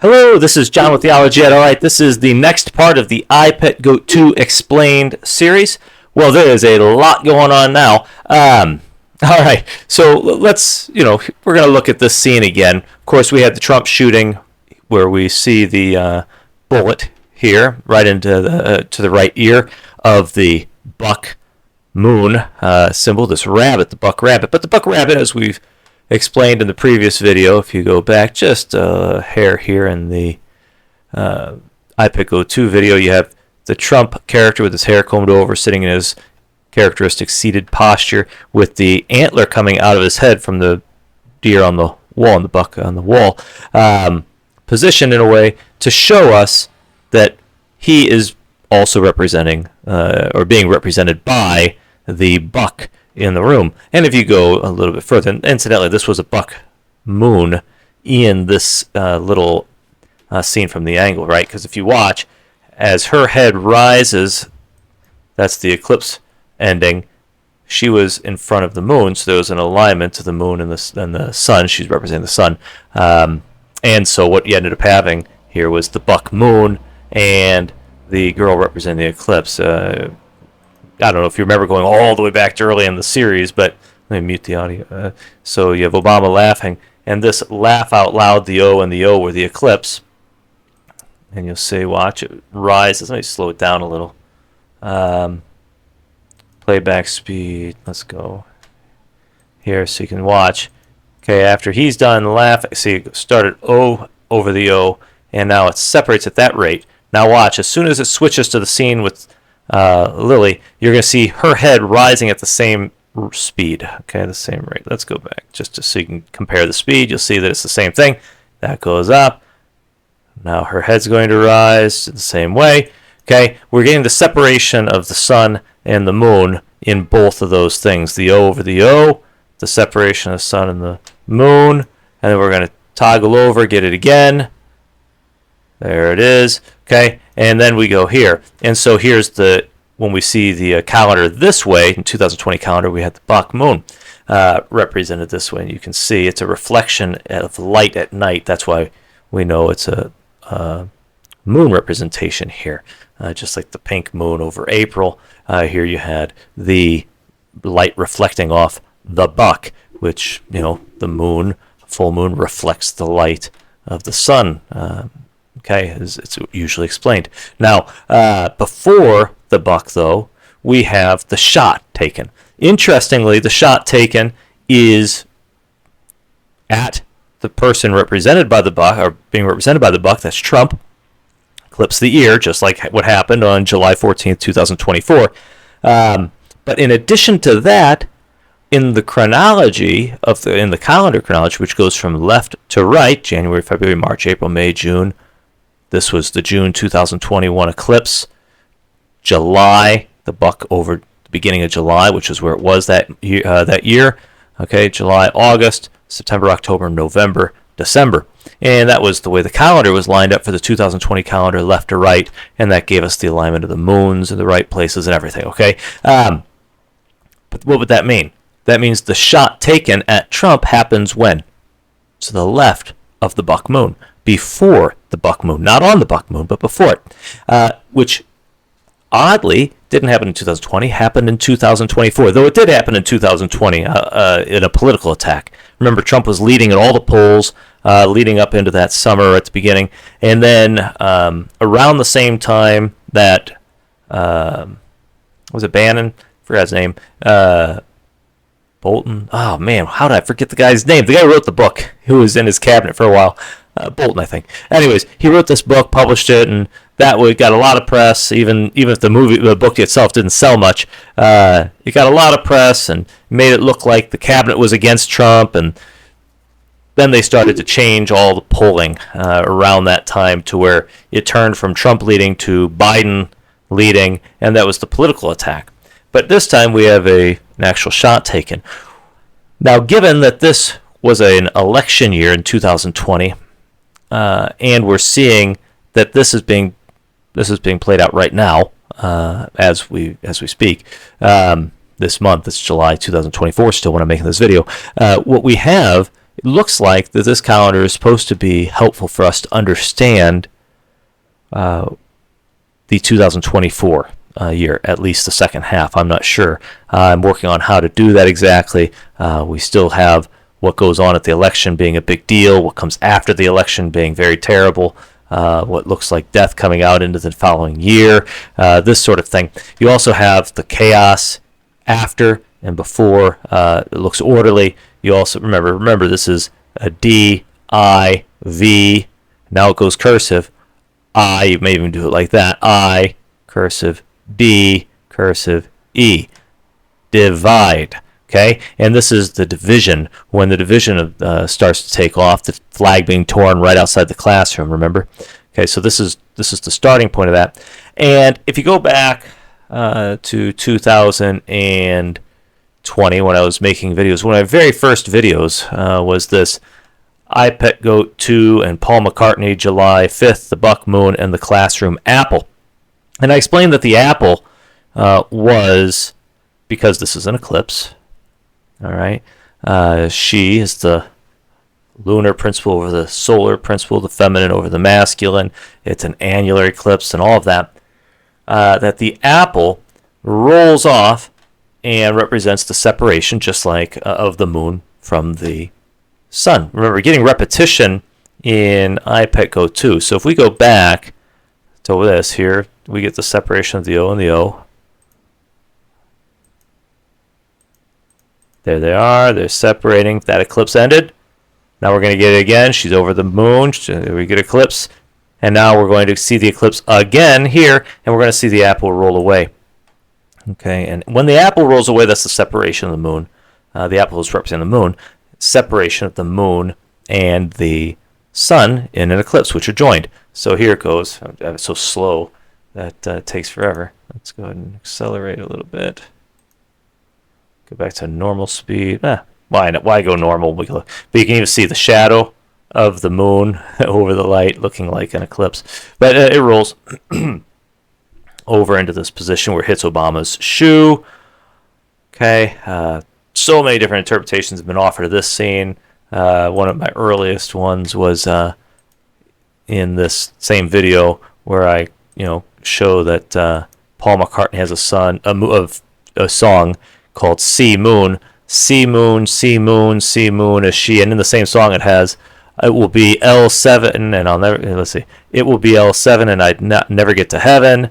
Hello, this is John with the IPG2. Alright, this is the next part of the IPG2 Explained series. Well, there is a lot going on now. Alright, so let's, we're going to look at this scene again. Of course, we had the Trump shooting where we see the bullet here, right into to the right ear of the buck moon symbol, this rabbit, the buck rabbit. But the buck rabbit, as we've explained in the previous video, if you go back just a hair here in the IPG2 video, you have the Trump character with his hair combed over, sitting in his characteristic seated posture with the antler coming out of his head from the deer on the wall, and the buck on the wall, positioned in a way to show us that he is also representing or being represented by the buck in the room. And if you go a little bit further, and incidentally, this was a buck moon in this little scene from the angle, right? Because if you watch, as her head rises, that's the eclipse ending, she was in front of the moon, so there was an alignment to the moon and the sun. She's representing the sun. And so what you ended up having here was the buck moon and the girl representing the eclipse. I don't know if you remember going all the way back to early in the series, but let me mute the audio. So you have Obama laughing, and this laugh out loud, the O and the O were the eclipse. And you'll see, watch it rise. Let me slow it down a little. Playback speed, let's go here so you can watch. Okay, after he's done laughing, see, it started O over the O, and now it separates at that rate. Now watch, as soon as it switches to the scene with Lily, you're going to see her head rising at the same speed. Okay, the same rate. Let's go back just so you can compare the speed. You'll see that it's the same thing. That goes up. Now her head's going to rise the same way. Okay, we're getting the separation of the sun and the moon in both of those things. The O over the O, the separation of the sun and the moon, and then we're going to toggle over, get it again. There it is. Okay, and then we go here. And so here's when we see the calendar this way, in 2020 calendar, we had the buck moon represented this way. And you can see it's a reflection of light at night. That's why we know it's a moon representation here. Just like the pink moon over April, here you had the light reflecting off the buck, which, the moon, full moon, reflects the light of the sun. Okay, as it's usually explained. Now, before the buck, though, we have the shot taken. Interestingly, the shot taken is at the person represented by the buck, or being represented by the buck, that's Trump, clips the ear, just like what happened on July 14th, 2024. But in addition to that, in the chronology in the calendar chronology, which goes from left to right, January, February, March, April, May, June. This was the June 2021 eclipse. July, the buck over the beginning of July, which is where it was that year. Okay, July, August, September, October, November, December. And that was the way the calendar was lined up for the 2020 calendar, left to right, and that gave us the alignment of the moons in the right places and everything, okay? But what would that mean? That means the shot taken at Trump happens when? To the left of the buck moon, before the buck moon. Not on the buck moon, but before it, which oddly didn't happen in 2020, happened in 2024, though it did happen in 2020 in a political attack. Remember, Trump was leading in all the polls leading up into that summer at the beginning, and then around the same time that, was it Bannon? I forgot his name. Bolton. Oh, man, how did I forget the guy's name? The guy who wrote the book, who was in his cabinet for a while. Bolton, I think. Anyways, he wrote this book, published it, and that way got a lot of press. Even if the book itself didn't sell much, it got a lot of press and made it look like the cabinet was against Trump. And then they started to change all the polling around that time to where it turned from Trump leading to Biden leading, and that was the political attack. But this time we have an actual shot taken. Now, given that this was an election year in 2020, and we're seeing that this is being played out right now as we speak. This month, it's July 2024. Still, when I'm making this video, what we have it looks like that this calendar is supposed to be helpful for us to understand the 2024 year, at least the second half. I'm not sure. I'm working on how to do that exactly. We still have what goes on at the election being a big deal, what comes after the election being very terrible, what looks like death coming out into the following year, this sort of thing. You also have the chaos after and before. It looks orderly. You also remember this is a D, I, V. Now it goes cursive. I, you may even do it like that. I, cursive, D, cursive, E. Divide. Okay, and this is the division. When the division starts to take off, the flag being torn right outside the classroom. Remember? Okay, so this is the starting point of that. And if you go back to 2020, when I was making videos, one of my very first videos was this IPG2 and Paul McCartney, July 5th, the Buck Moon, and the Classroom Apple. And I explained that the apple was, because this is an eclipse, all right, she is the lunar principle over the solar principle, the feminine over the masculine. It's an annular eclipse and all of that. That the apple rolls off and represents the separation, just like of the moon from the sun. Remember, getting repetition in IPG2. So if we go back to this here, we get the separation of the O and the O. There they are. They're separating. That eclipse ended. Now we're going to get it again. She's over the moon. We get eclipse. And now we're going to see the eclipse again here, and we're going to see the apple roll away. Okay, and when the apple rolls away, that's the separation of the moon. The apple is representing the moon. Separation of the moon and the sun in an eclipse, which are joined. So here it goes. It's so slow that takes forever. Let's go ahead and accelerate a little bit. Go back to normal speed. Why go normal? But you can even see the shadow of the moon over the light, looking like an eclipse. But it rolls over into this position where it hits Obama's shoe. Okay, so many different interpretations have been offered of this scene. One of my earliest ones was in this same video where I, show that Paul McCartney has a song called "Sea Moon." Sea moon, sea moon, sea moon is she, and in the same song it has, it will be L7, and I'll never, let's see, it will be L7, and I'd never get to heaven.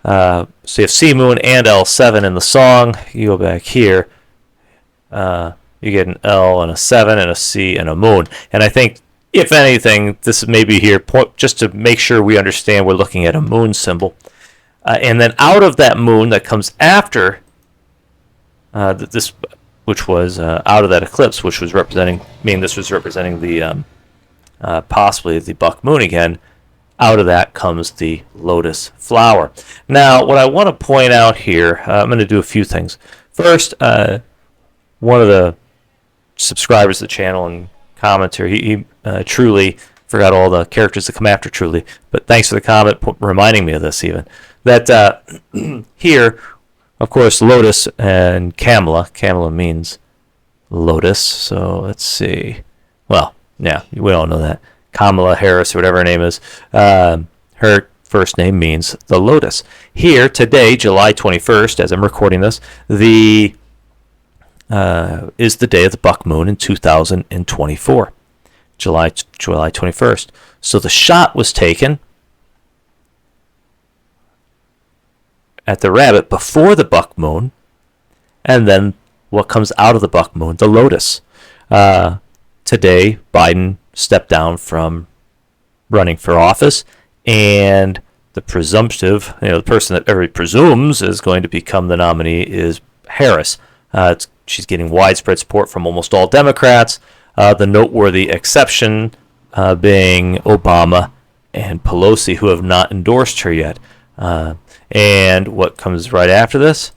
So you have sea moon and L7 in the song. You go back here, you get an L and a 7 and a C and a moon. And I think, if anything, this may be here just to make sure we understand we're looking at a moon symbol. And then out of that moon that comes after this, which was out of that eclipse, which was representing, this was representing the possibly the buck moon again. Out of that comes the lotus flower. Now, what I want to point out here, I'm going to do a few things. First, one of the subscribers to the channel and commenter, he truly forgot all the characters that come after truly, but thanks for the comment reminding me of this even. That here, of course, Lotus and Kamala. Kamala means lotus, so let's see. Well, yeah, we all know that. Kamala Harris, or whatever her name is, her first name means the lotus. Here, today, July 21st, as I'm recording this, is the day of the buck moon in 2024. July 21st. So the shot was taken at the rabbit before the buck moon, and then what comes out of the buck moon, the lotus. Today, Biden stepped down from running for office, and the presumptive, the person that everybody presumes is going to become the nominee is Harris. She's getting widespread support from almost all Democrats, the noteworthy exception being Obama and Pelosi, who have not endorsed her yet. And what comes right after this?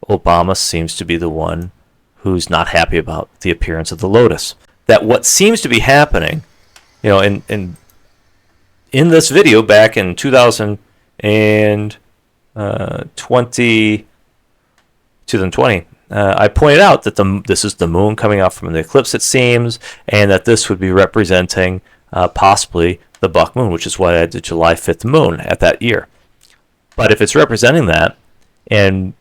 Obama seems to be the one who's not happy about the appearance of the lotus. That what seems to be happening, in this video back in 2020, I pointed out that this is the moon coming out from the eclipse, it seems, and that this would be representing possibly the buck moon, which is why I had the July 5th moon at that year. But if it's representing that, and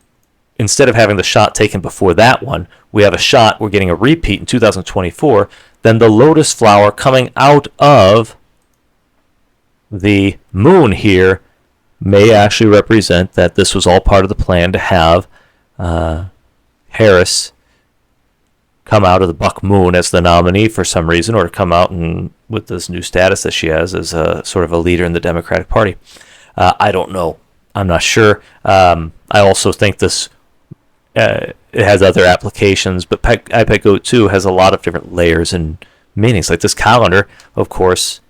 instead of having the shot taken before that one, we have a shot, we're getting a repeat in 2024, then the lotus flower coming out of the moon here may actually represent that this was all part of the plan to have Harris come out of the buck moon as the nominee for some reason, or to come out and with this new status that she has as a sort of a leader in the Democratic Party. I don't know. I'm not sure. I also think this it has other applications, but IPG2 has a lot of different layers and meanings. Like this calendar, of course,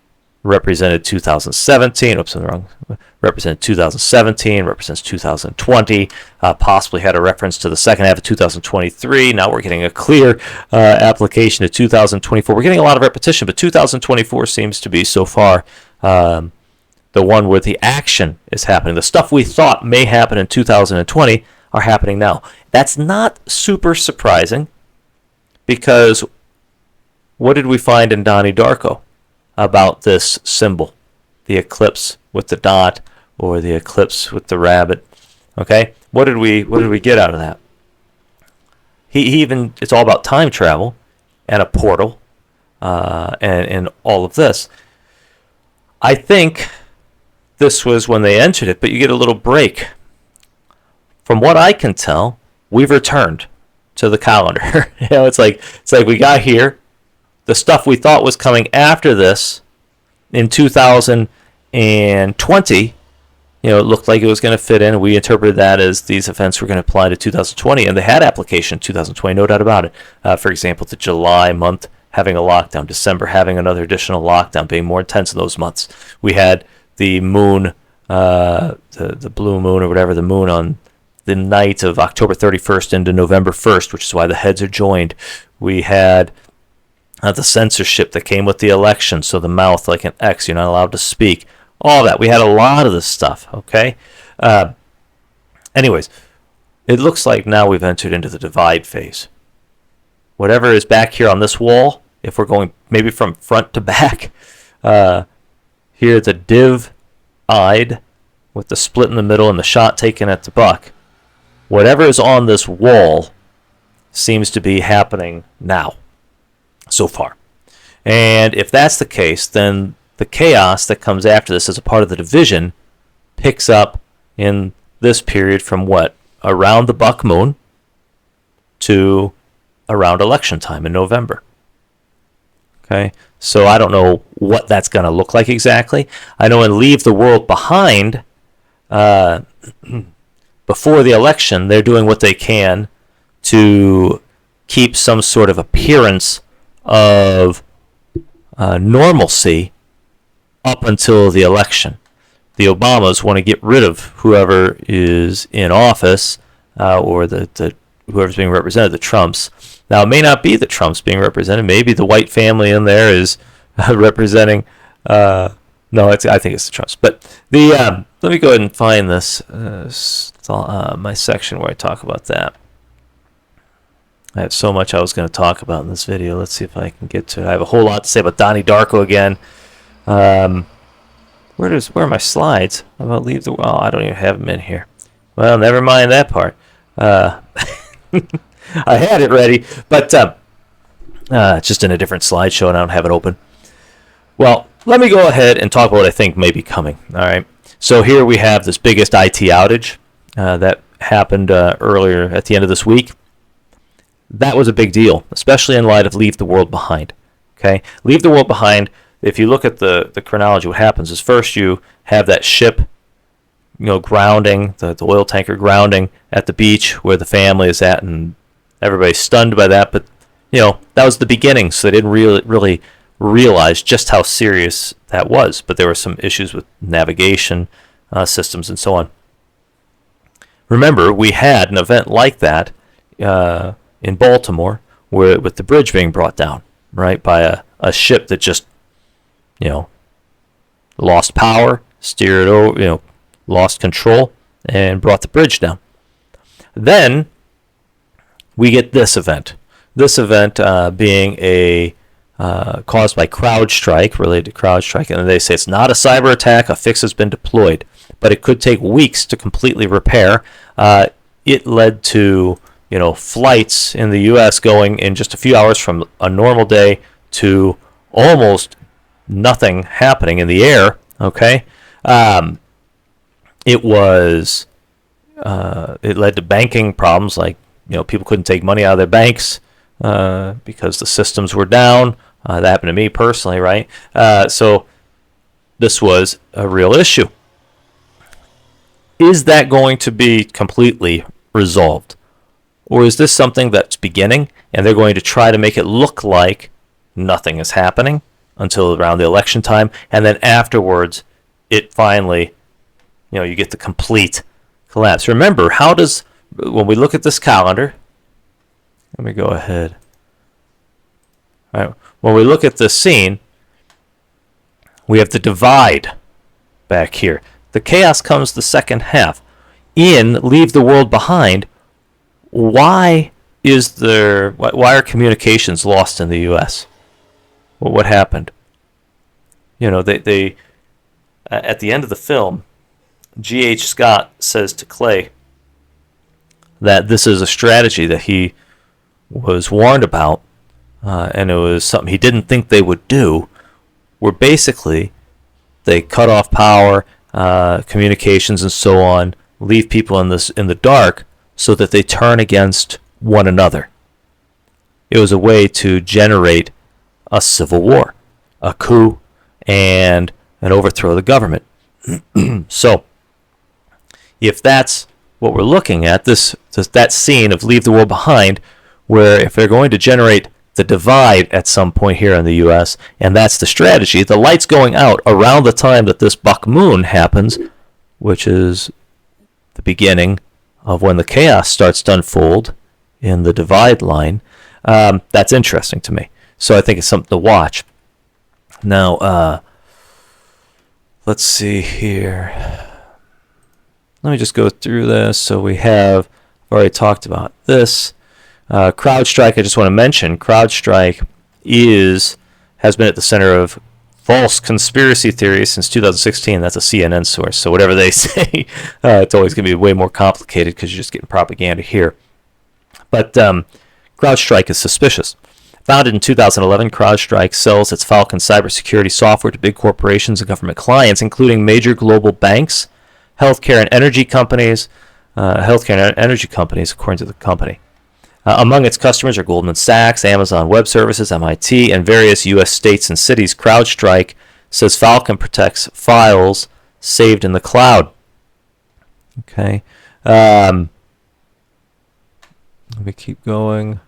represented 2017. Oops, I'm wrong. Represented 2017. Represents 2020. Possibly had a reference to the second half of 2023. Now we're getting a clear application of 2024. We're getting a lot of repetition, but 2024 seems to be so far the one where the action is happening. The stuff we thought may happen in 2020 are happening now. That's not super surprising, because what did we find in Donnie Darko about this symbol, the eclipse with the dot, or the eclipse with the rabbit? Okay, what did we get out of that? He even, it's all about time travel and a portal, and all of this. I think this was when they entered it, but you get a little break. From what I can tell, we've returned to the calendar. It's like we got here. The stuff we thought was coming after this in 2020, it looked like it was going to fit in. We interpreted that as these events were going to apply to 2020, and they had application in 2020, no doubt about it. For example, the July month having a lockdown, December having another additional lockdown, being more intense in those months. We had the moon, the blue moon or whatever, the moon on the night of October 31st into November 1st, which is why the heads are joined. We had the censorship that came with the election, so the mouth like an X, you're not allowed to speak. All that. We had a lot of this stuff, okay? Anyways, it looks like now we've entered into the divide phase. Whatever is back here on this wall, if we're going maybe from front to back, here the div-eyed with the split in the middle and the shot taken at the buck, whatever is on this wall seems to be happening now, so far. And if that's the case, then the chaos that comes after this as a part of the division picks up in this period from what? Around the buck moon to around election time in November. Okay, so I don't know what that's going to look like exactly. I know in Leave the World Behind, before the election, they're doing what they can to keep some sort of appearance of normalcy up until the election. The Obamas want to get rid of whoever is in office, or the whoever's being represented, the Trumps. Now, it may not be the Trumps being represented. Maybe the white family in there is representing. No, I think it's the Trumps. But let me go ahead and find this my section where I talk about that. I have so much I was going to talk about in this video. Let's see if I can get to it. I have a whole lot to say about Donnie Darko again. Where are my slides? About Leave the World? Oh, I don't even have them in here. Well, never mind that part. I had it ready, but just in a different slideshow, and I don't have it open. Well, let me go ahead and talk about what I think may be coming. All right. So here we have this biggest IT outage that happened earlier at the end of this week. That was a big deal, especially in light of Leave the World Behind. Okay, Leave the World Behind. If you look at the chronology, what happens is first you have that ship, grounding, the oil tanker grounding at the beach where the family is at, and everybody's stunned by that. But that was the beginning, so they didn't really realize just how serious that was. But there were some issues with navigation systems and so on. Remember, we had an event like that in Baltimore, with the bridge being brought down, right, by a ship that just, lost power, steered over, lost control, and brought the bridge down. Then we get this event. This event being a caused by CrowdStrike, related to CrowdStrike, and they say it's not a cyber attack. A fix has been deployed, but it could take weeks to completely repair. It led to flights in the U.S. going in just a few hours from a normal day to almost nothing happening in the air. Okay, it led to banking problems, like people couldn't take money out of their banks because the systems were down. That happened to me personally, right? So this was a real issue. Is that going to be completely resolved? Or is this something that's beginning and they're going to try to make it look like nothing is happening until around the election time, and then afterwards it finally, you get the complete collapse? Remember, when we look at this calendar, let me go ahead. All right. When we look at this scene, we have the divide back here. The chaos comes the second half. In Leave the World Behind, why are communications lost in the U.S.? Well, what happened? They at the end of the film, G.H. Scott says to Clay that this is a strategy that he was warned about, and it was something he didn't think they would do, where basically they cut off power, communications, and so on, leave people in the dark so that they turn against one another. It was a way to generate a civil war, a coup, and an overthrow of the government. So, if that's what we're looking at, that scene of Leave the World Behind, where if they're going to generate the divide at some point here in the U.S., and that's the strategy, the light's going out around the time that this buck moon happens, which is the beginning of when the chaos starts to unfold in the divide line. That's interesting to me. So I think it's something to watch. Now, let's see here. Let me just go through this. So I've already talked about this. CrowdStrike, I just want to mention, CrowdStrike has been at the center of false conspiracy theories since 2016. That's a CNN source. So whatever they say, it's always going to be way more complicated because you're just getting propaganda here. But CrowdStrike is suspicious. Founded in 2011, CrowdStrike sells its Falcon cybersecurity software to big corporations and government clients, including major global banks, healthcare and energy companies, according to the company. Among its customers are Goldman Sachs, Amazon Web Services, MIT, and various U.S. states and cities. CrowdStrike says Falcon protects files saved in the cloud. Okay. Let me keep going.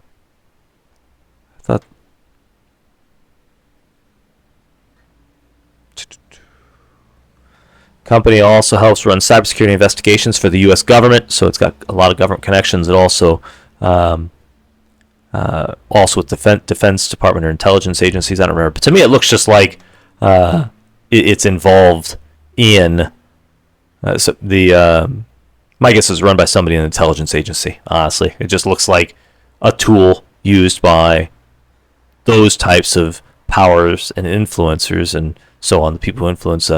Company also helps run cybersecurity investigations for the U.S. government, so it's got a lot of government connections. It also with Defense Department or intelligence agencies. I don't remember, but to me it looks just like it's involved in. My guess is run by somebody in an intelligence agency. Honestly, it just looks like a tool used by those types of powers and influencers and so on, the people who influence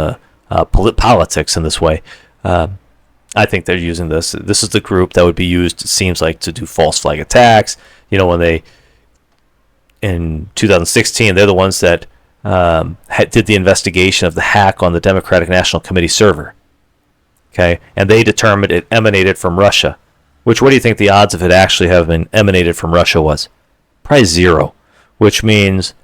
politics in this way. I think they're using this. This is the group that would be used, it seems like, to do false flag attacks. When they, in 2016, they're the ones that did the investigation of the hack on the Democratic National Committee server. Okay, and they determined it emanated from Russia. What do you think the odds of it actually having emanated from Russia was? Probably 0, which means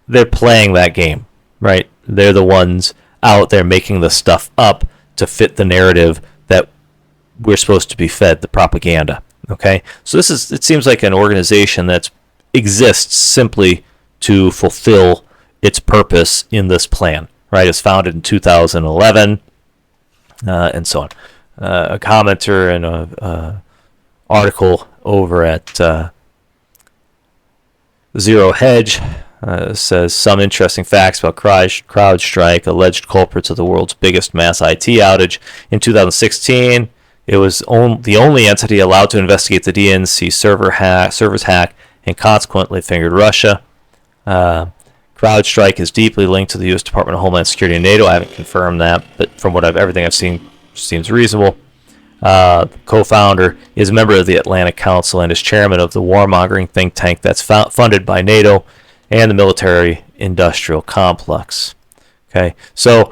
they're playing that game, right? They're the ones out there making the stuff up to fit the narrative that we're supposed to be fed, the propaganda. Okay, so it seems like an organization that exists simply to fulfill its purpose in this plan, right? It's founded in 2011, and so on. A commenter in a article over at Zero Hedge says some interesting facts about CrowdStrike, alleged culprits of the world's biggest mass IT outage in 2016. It was the only entity allowed to investigate the DNC servers hack and consequently fingered Russia. CrowdStrike is deeply linked to the U.S. Department of Homeland Security and NATO. I haven't confirmed that, but from everything I've seen, seems reasonable. Co-founder is a member of the Atlantic Council and is chairman of the warmongering think tank that's funded by NATO and the military-industrial complex. Okay, so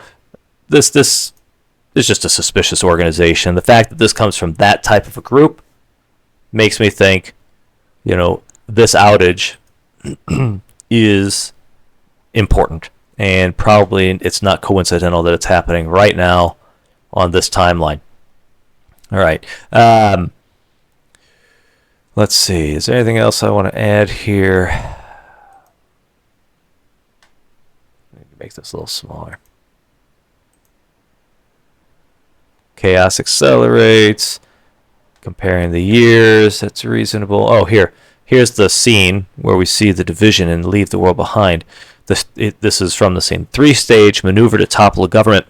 this is just a suspicious organization. The fact that this comes from that type of a group makes me think, this outage is important, and probably it's not coincidental that it's happening right now on this timeline. All right. Let's see. Is there anything else I want to add here? Make this a little smaller. Chaos accelerates. Comparing the years, that's reasonable. Oh, here's the scene where we see the division and leave the world behind. This is from the same 3-stage maneuver to topple a government.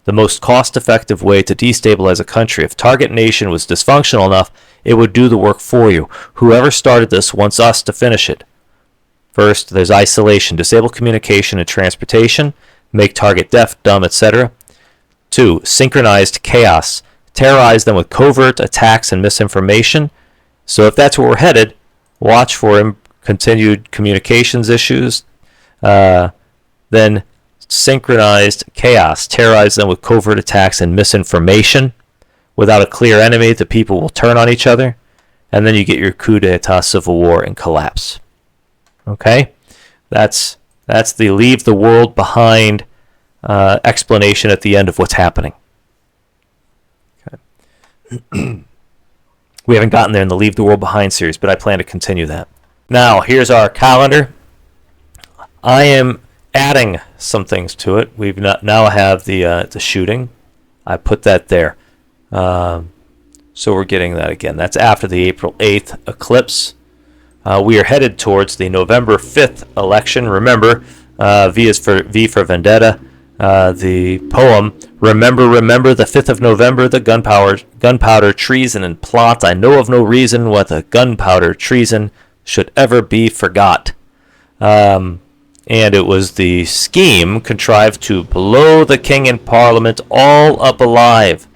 The most cost-effective way to destabilize a country. If target nation was dysfunctional enough, it would do the work for you. Whoever started this wants us to finish it. First, there's isolation. Disable communication and transportation. Make target deaf, dumb, etc. 2. Synchronized chaos. Terrorize them with covert attacks and misinformation. So if that's where we're headed, watch for continued communications issues. Then synchronized chaos. Terrorize them with covert attacks and misinformation. Without a clear enemy, the people will turn on each other. And then you get your coup d'etat, civil war, and collapse. Okay? That's the leave the world behind explanation at the end of what's happening. Okay. We haven't gotten there in the Leave the World Behind series, but I plan to continue that. Now, here's our calendar. I am adding some things to it. We've now have the shooting. I put that there. So we're getting that again. That's after the April 8th eclipse. We are headed towards the November 5th election. Remember, V for Vendetta. The poem, Remember the 5th of November, the gunpowder treason and plot. I know of no reason why the gunpowder treason should ever be forgot. And it was the scheme contrived to blow the king and parliament all up alive.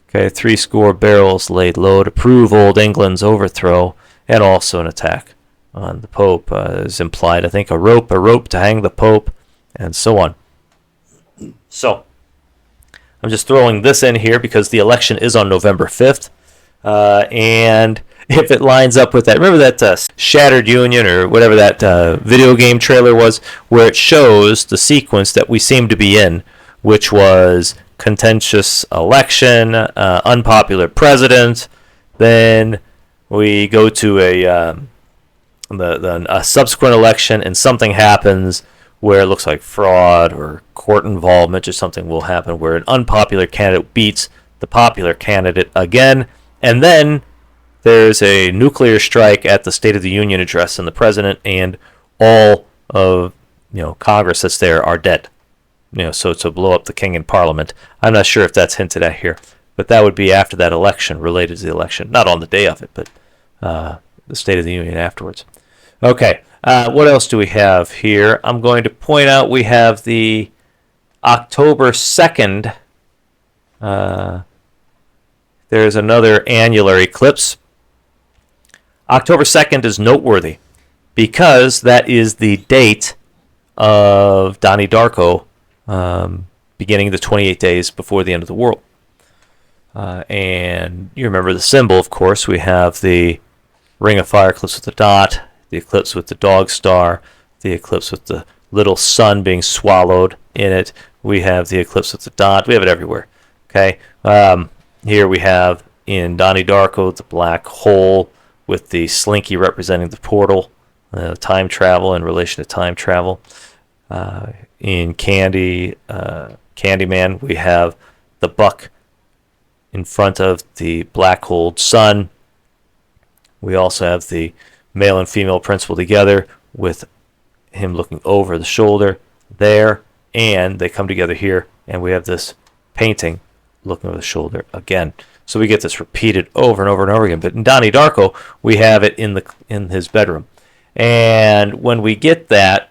Okay, 70 barrels laid low to prove old England's overthrow, and also an attack on the Pope is implied. I think a rope to hang the Pope, and so on. So, I'm just throwing this in here because the election is on November 5th. And if it lines up with that, remember that Shattered Union or whatever that video game trailer was, where it shows the sequence that we seem to be in, which was contentious election, unpopular president, then we go to a subsequent election and something happens where it looks like fraud or court involvement or something will happen where an unpopular candidate beats the popular candidate again, and then there's a nuclear strike at the State of the Union address, and the president and all of Congress that's there are dead. So to blow up the king and parliament. I'm not sure if that's hinted at here, but that would be after that election, related to the election, not on the day of it, but the State of the Union afterwards. Okay. What else do we have here? I'm going to point out we have the October 2nd. There's another annular eclipse. October 2nd is noteworthy because that is the date of Donnie Darko beginning the 28 days before the end of the world. And you remember the symbol, of course. We have the Ring of Fire eclipse with the dot, the eclipse with the dog star, the eclipse with the little sun being swallowed in it. We have the eclipse with the dot. We have it everywhere. Okay. Here we have in Donnie Darko the black hole with the slinky representing the portal, time travel in relation to time travel. In Candyman, we have the buck in front of the black hole sun. We also have the male and female principal together with him looking over the shoulder there, and they come together here, and we have this painting looking over the shoulder again. So we get this repeated over and over and over again. But in Donnie Darko, we have it in his bedroom. And when we get that,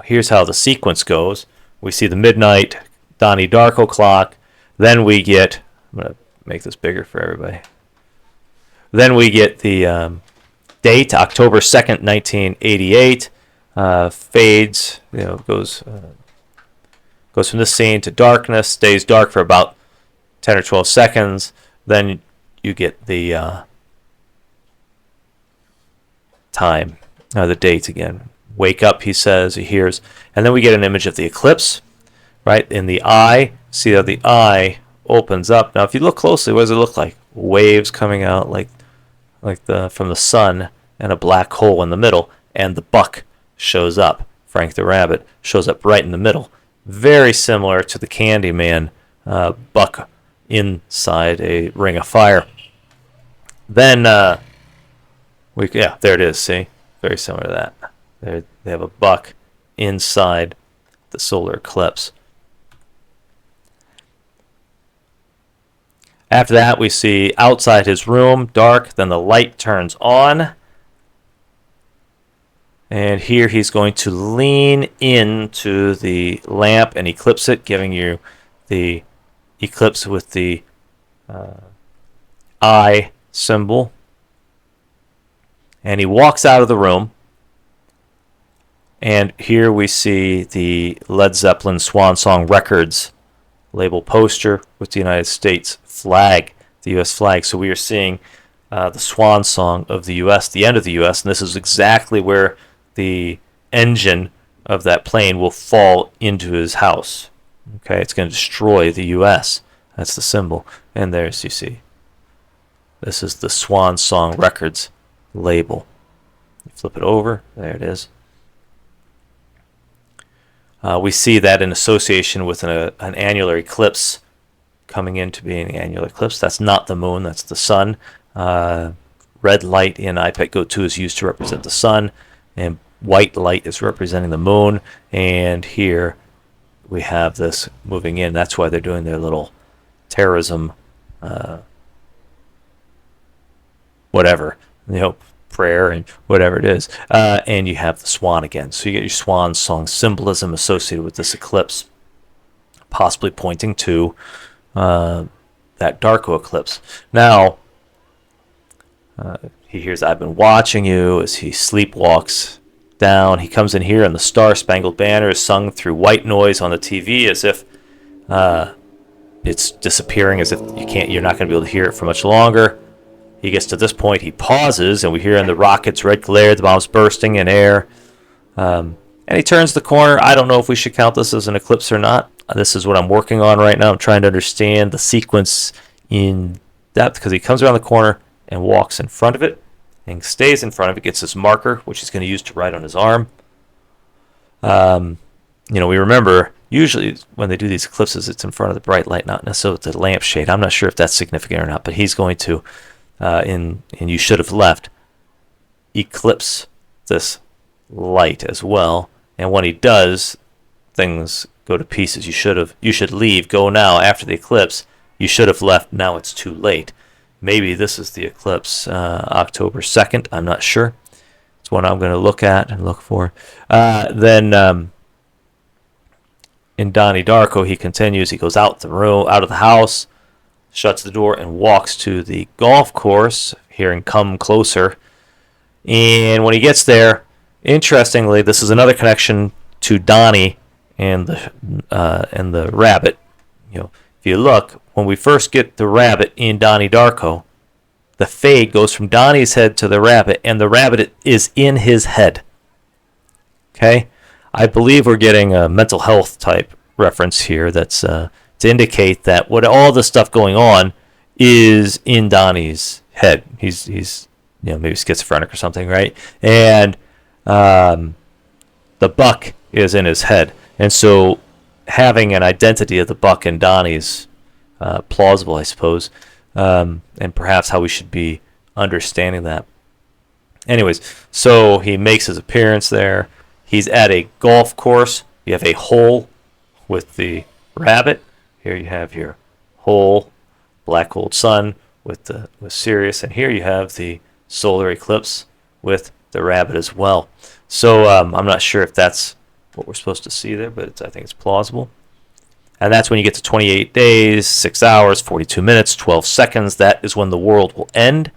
here's how the sequence goes. We see the midnight Donnie Darko clock. Then we get, I'm going to make this bigger for everybody. Then we get the date, October 2nd, 1988. Fades, goes from this scene to darkness, stays dark for about 10 or 12 seconds. Then you get the time, the date again. Wake up, he says, he hears. And then we get an image of the eclipse, right? In the eye, see how the eye opens up. Now, if you look closely, what does it look like? Waves coming out like from the sun, and a black hole in the middle, and the buck shows up. Frank the Rabbit shows up right in the middle. Very similar to the Candyman buck inside a ring of fire. Then there it is. See, very similar to that. They have a buck inside the solar eclipse. After that, we see outside his room, dark. Then the light turns on. And here he's going to lean into the lamp and eclipse it, giving you the eclipse with the eye symbol. And he walks out of the room. And here we see the Led Zeppelin Swan Song Records label poster with the United States flag, the U.S. flag. So we are seeing the swan song of the U.S., the end of the U.S., and this is exactly where the engine of that plane will fall into his house. Okay, it's going to destroy the U.S. That's the symbol. And there's, you see, this is the Swan Song Records label. You flip it over, there it is. We see that in association with an annular eclipse coming into being an annular eclipse. That's not the moon, that's the sun. Red light in IPG2 is used to represent the sun, and white light is representing the moon. And here we have this moving in. That's why they're doing their little terrorism, whatever, prayer and whatever it is. And you have the swan again. So you get your swan song symbolism associated with this eclipse, possibly pointing to that Darko eclipse. Now, he hears, "I've been watching you," as he sleepwalks down. He comes in here, and the Star Spangled Banner is sung through white noise on the TV, as if it's disappearing, as if you're not going to be able to hear it for much longer. He gets to this point, he pauses, and we hear in the rockets red glare, the bombs bursting in air. And he turns the corner. I don't know if we should count this as an eclipse or not. This is what I'm working on right now. I'm trying to understand the sequence in depth, because he comes around the corner and walks in front of it and stays in front of it, gets this marker, which he's going to use to write on his arm. We remember, usually when they do these eclipses, it's in front of the bright light, not necessarily the lampshade. I'm not sure if that's significant or not, but he's going to, and You Should Have Left, eclipse this light as well. And when he does, things go to pieces. You should leave, go now after the eclipse. You should have left, now it's too late. Maybe this is the eclipse, October 2nd. I'm not sure. It's one I'm going to look at and look for. Then in Donnie Darko, he continues. He goes out of the house, shuts the door, and walks to the golf course, hearing "Come Closer." And when he gets there, interestingly, this is another connection to Donnie and the rabbit. If you look, when we first get the rabbit in Donnie Darko, the fade goes from Donnie's head to the rabbit, and the rabbit is in his head. Okay? I believe we're getting a mental health type reference here that's to indicate that what all the stuff going on is in Donnie's head. He's maybe schizophrenic or something, right? And the buck is in his head. And so having an identity of the buck and Donnie's plausible, I suppose, and perhaps how we should be understanding that. Anyways, so he makes his appearance there. He's at a golf course. You have a hole with the rabbit. Here you have your whole black gold sun with Sirius, and here you have the solar eclipse with the rabbit as well. So I'm not sure if that's what we're supposed to see there, but I think it's plausible. And that's when you get to 28 days, 6 hours, 42 minutes, 12 seconds. That is when the world will end.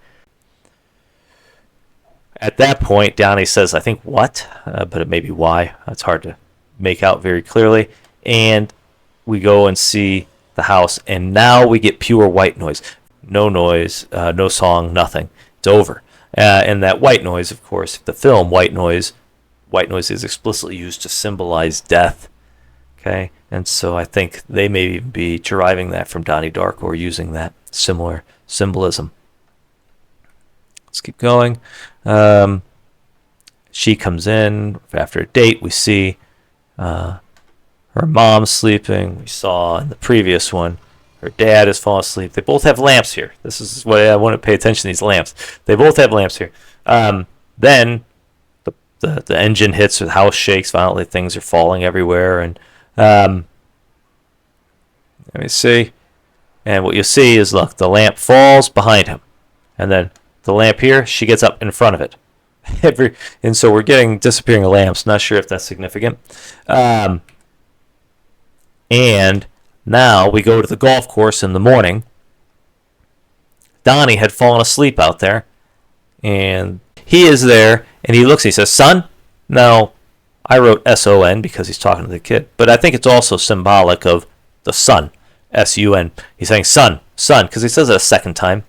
At that point, Donnie says, I think what? But it may be why. It's hard to make out very clearly. And we go and see the house, and now we get pure white noise. No noise, no song, nothing. It's over. And that white noise, of course, the film White Noise is explicitly used to symbolize death. Okay, and so I think they may even be deriving that from Donnie Darko or using that similar symbolism. Let's keep going. She comes in after a date. We see her mom sleeping. We saw in the previous one her dad has fallen asleep. They both have lamps here. This is what I want to pay attention to, these lamps. They both have lamps here. Then the engine hits, the house shakes violently. Things are falling everywhere, and let me see. And what you see is, look, the lamp falls behind him. And then the lamp here, she gets up in front of it. And so we're getting disappearing lamps. Not sure if that's significant. And now we go to the golf course in the morning. Donnie had fallen asleep out there. And he is there, and he looks, he says, son? Now, I wrote S-O-N because he's talking to the kid, but I think it's also symbolic of the sun, S-U-N. He's saying son, because he says it a second time.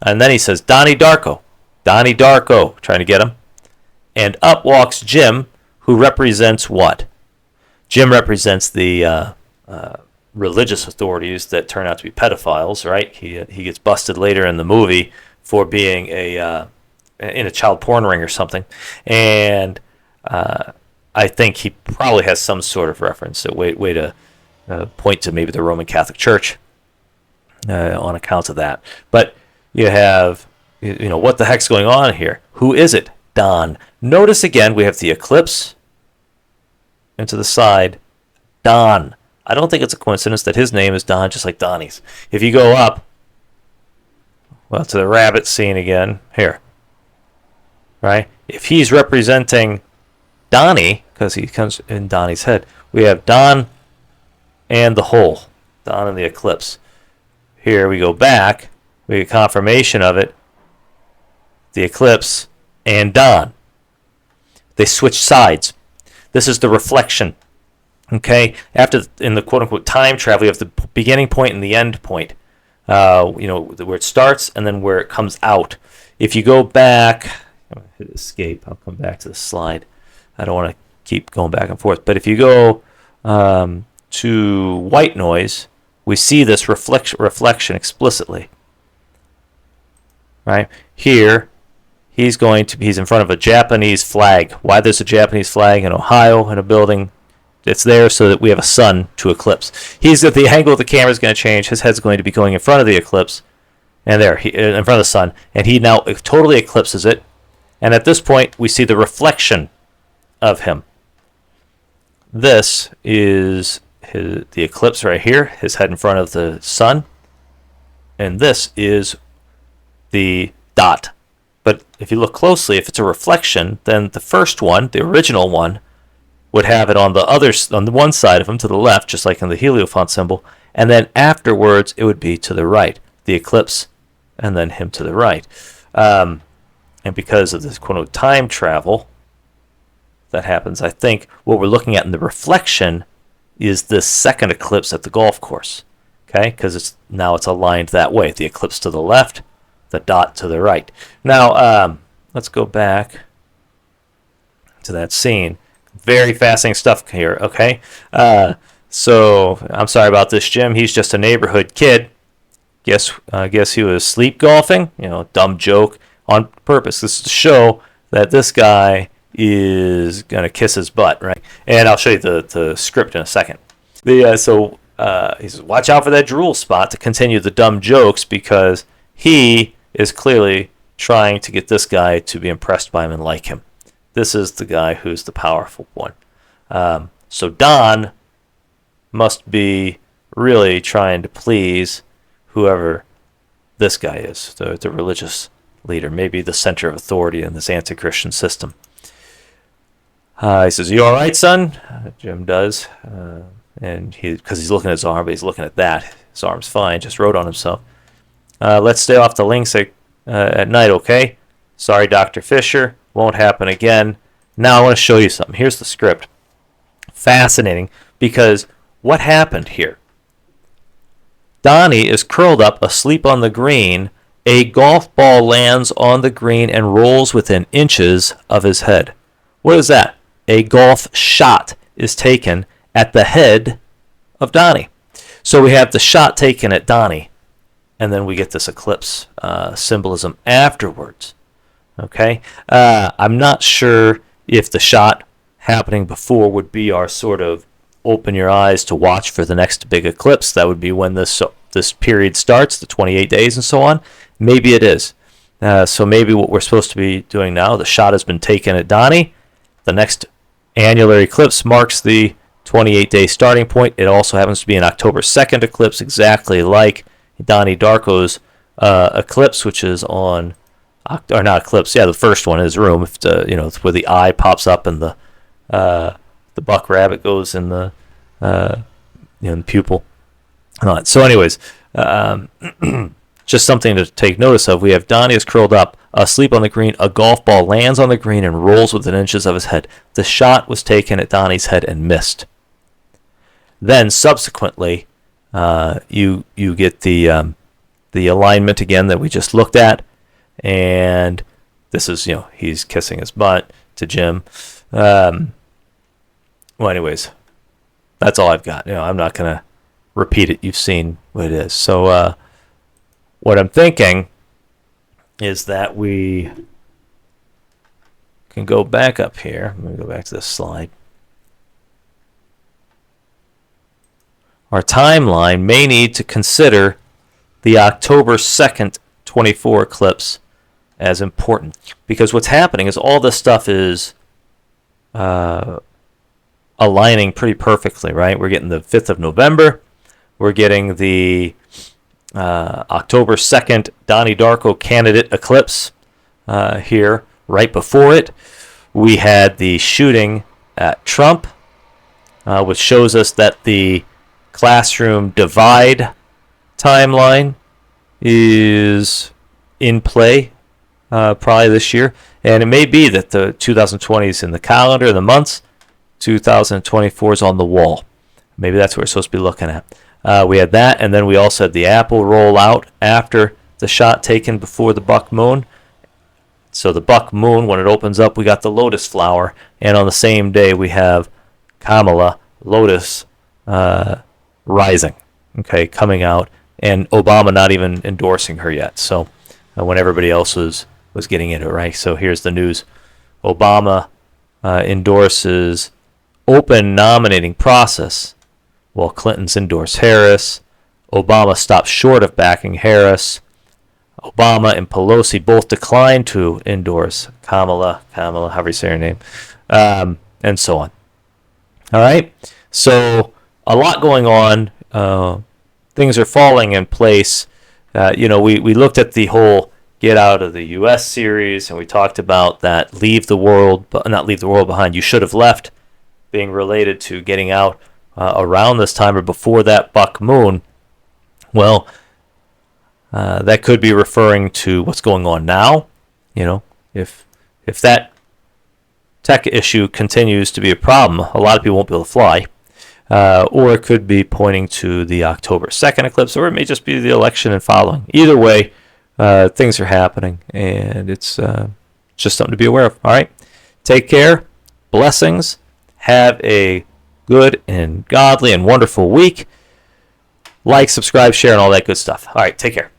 And then he says, Donnie Darko, trying to get him. And up walks Jim, who represents what? Jim represents the religious authorities that turn out to be pedophiles, right? He gets busted later in the movie for being in a child porn ring or something. And I think he probably has some sort of reference, a way to point to maybe the Roman Catholic Church on account of that. But you have, what the heck's going on here? Who is it? Don. Notice again, we have the eclipse, and to the side, Don. I don't think it's a coincidence that his name is Don, just like Donnie's. If you go up, well, to the rabbit scene again, here, right? If he's representing Donnie, because he comes in Donnie's head, we have Don and the whole, Don and the eclipse. Here we go back, we get confirmation of it, the eclipse and Don. They switch sides. This is the reflection. Okay, after in the quote-unquote time travel, you have the beginning point and the end point. Where it starts and then where it comes out. If you go back, I'm going to hit escape. I'll come back to the slide. I don't want to keep going back and forth. But if you go to white noise, we see this reflection explicitly. Right here, he's in front of a Japanese flag. Why there's a Japanese flag in Ohio in a building? It's there so that we have a sun to eclipse. He's at the angle of the camera is going to change. His head's going to be going in front of the eclipse, and there, in front of the sun, and he now totally eclipses it. And at this point, we see the reflection of him. This is the eclipse right here, his head in front of the sun, and this is the dot. But if you look closely, if it's a reflection, then the first one, the original one, would have it on the one side of him to the left, just like in the heliofont symbol, and then afterwards it would be to the right, the eclipse, and then him to the right. And because of this quote-unquote time travel that happens, I think what we're looking at in the reflection is this second eclipse at the golf course, okay? Because it's aligned that way, the eclipse to the left, the dot to the right. Now, let's go back to that scene. Very fascinating stuff here, okay? So, I'm sorry about this, Jim. He's just a neighborhood kid. Guess he was sleep golfing? Dumb joke on purpose. This is to show that this guy is going to kiss his butt, right? And I'll show you the script in a second. He says, watch out for that drool spot to continue the dumb jokes because he is clearly trying to get this guy to be impressed by him and like him. This is the guy who's the powerful one. So Don must be really trying to please whoever this guy is, the religious leader, maybe the center of authority in this anti-Christian system. He says, "You all right, son?" Jim does, and because he's looking at his arm, but he's looking at that. His arm's fine, just wrote on himself. "Let's stay off the links at night, okay? Sorry, Dr. Fisher. Won't happen again." Now I want to show you something. Here's the script. Fascinating, because what happened here? Donnie is curled up asleep on the green. A golf ball lands on the green and rolls within inches of his head. What is that? A golf shot is taken at the head of Donnie. So we have the shot taken at Donnie, and then we get this eclipse symbolism afterwards. Okay? I'm not sure if the shot happening before would be our sort of open your eyes to watch for the next big eclipse. That would be when this period starts, the 28 days and so on. Maybe it is. So maybe what we're supposed to be doing now, the shot has been taken at Donnie. The next annular eclipse marks the 28-day starting point. It also happens to be an October 2nd eclipse, exactly like Donnie Darko's eclipse, which is on, or not eclipse, yeah, the first one in his room. If it's where the eye pops up and the buck rabbit goes in the the pupil. So anyways, just something to take notice of. We have Donnie is curled up, asleep on the green. A golf ball lands on the green and rolls within inches of his head. The shot was taken at Donnie's head and missed. Then subsequently, you get the alignment again that we just looked at, and this is he's kissing his butt to Jim. Well, anyways, that's all I've got. I'm not gonna repeat it. You've seen what it is. So what I'm thinking is that we can go back up here. Let me go back to this slide. Our timeline may need to consider the October 2nd 24 eclipse as important, because what's happening is all this stuff is aligning pretty perfectly, right? We're getting the 5th of November. We're getting the October 2nd Donnie Darko candidate eclipse here right before it. We had the shooting at Trump, which shows us that the classroom divide timeline is in play probably this year. And it may be that the 2020 is in the calendar, the months, 2024 is on the wall. Maybe that's what we're supposed to be looking at. We had that, and then we also had the apple rollout after the shot taken before the buck moon. So the buck moon, when it opens up, we got the lotus flower, and on the same day we have Kamala, Lotus, rising, okay, coming out, and Obama not even endorsing her yet. So when everybody else was getting into it, right? So here's the news. Obama endorses open nominating process, while Clinton's endorse Harris. Obama stopped short of backing Harris. Obama and Pelosi both declined to endorse Kamala, however you say her name, and so on. All right? So a lot going on. Things are falling in place. We looked at the whole Get Out of the U.S. series, and we talked about that not leave the world behind. You should have left, being related to getting out around this time or before that buck moon. Well, that could be referring to what's going on now. If that tech issue continues to be a problem, a lot of people won't be able to fly. Or it could be pointing to the October 2nd eclipse, or it may just be the election and following. Either way, things are happening, and it's just something to be aware of. All right, take care. Blessings. Have a good and godly and wonderful week. Like, subscribe, share, and all that good stuff. All right, take care.